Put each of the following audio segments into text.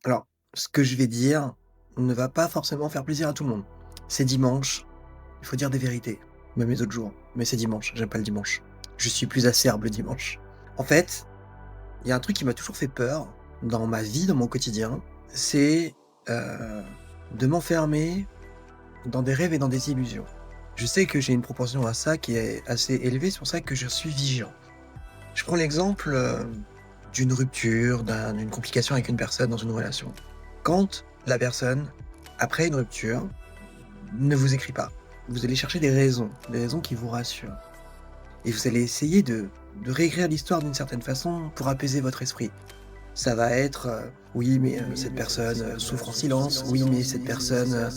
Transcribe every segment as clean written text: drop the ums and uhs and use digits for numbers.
Alors, ce que je vais dire ne va pas forcément faire plaisir à tout le monde. C'est dimanche, il faut dire des vérités, même les autres jours, mais c'est dimanche, j'aime pas le dimanche. Je suis plus acerbe le dimanche. En fait, il y a un truc qui m'a toujours fait peur dans ma vie, dans mon quotidien, c'est, heu, de m'enfermer dans des rêves et dans des illusions. Je sais que j'ai une proportion à ça qui est assez élevée, c'est pour ça que je suis vigilant. Je prends l'exemple, d'une rupture, d'une complication avec une personne dans une relation. Quand la personne, après une rupture, ne vous écrit pas, vous allez chercher des raisons qui vous rassurent et vous allez essayer de réécrire l'histoire d'une certaine façon pour apaiser votre esprit. Ça va être, «Oui, mais cette personne, souffre en silence. Oui, mais cette personne,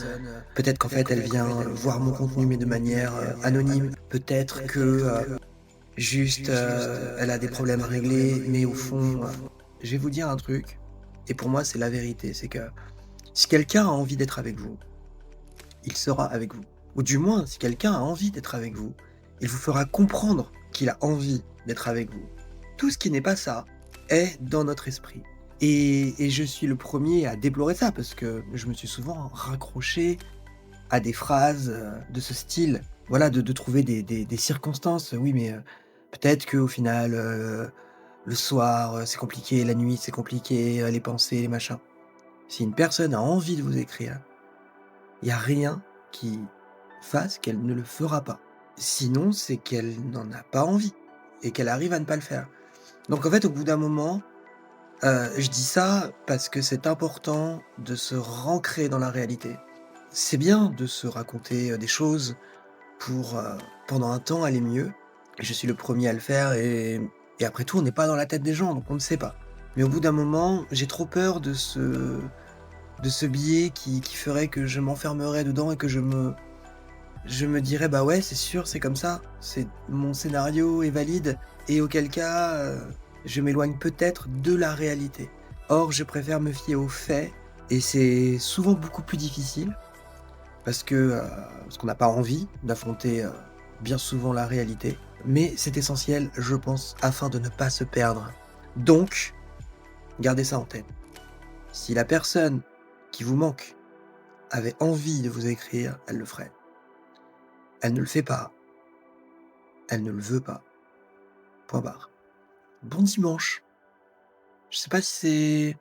peut-être qu'en fait elle vient, voir mon contenu mais de manière, anonyme. Peut-être que, juste, elle a des problèmes à régler, mais au fond, je vais vous dire un truc et pour moi c'est la vérité, c'est que si quelqu'un a envie d'être avec vous, il sera avec vous. Ou du moins, si quelqu'un a envie d'être avec vous, il vous fera comprendre qu'il a envie d'être avec vous. Tout ce qui n'est pas ça est dans notre esprit. Et je suis le premier à déplorer ça parce que je me suis souvent raccroché à des phrases, de ce style. Voilà, de trouver des circonstances. Oui, mais, peut-être qu'au final, le soir, c'est compliqué, la nuit, c'est compliqué, les pensées, les machins. Si une personne a envie de vous écrire, il y a rien qui fasse qu'elle ne le fera pas. Sinon, c'est qu'elle n'en a pas envie et qu'elle arrive à ne pas le faire. Donc en fait, au bout d'un moment, je dis ça parce que c'est important de se rancrer dans la réalité. C'est bien de se raconter, des choses pour, pendant un temps aller mieux. Je suis le premier à le faire et après tout, on n'est pas dans la tête des gens, donc on ne sait pas. Mais au bout d'un moment, j'ai trop peur de ce biais qui ferait que je m'enfermerais dedans et que je me dirais: «Bah, ouais, c'est sûr, c'est comme ça, c'est mon scénario est valide» et auquel cas, je m'éloigne peut-être de la réalité. Or, je préfère me fier aux faits et c'est souvent beaucoup plus difficile parce qu'on n'a pas envie d'affronter, bien souvent la réalité, mais c'est essentiel, je pense, afin de ne pas se perdre. Donc, gardez ça en tête. Si la personne qui vous manque avait envie de vous écrire, elle le ferait. Elle ne le fait pas, elle ne le veut pas. Point barre. Bon dimanche. Je sais pas si c'est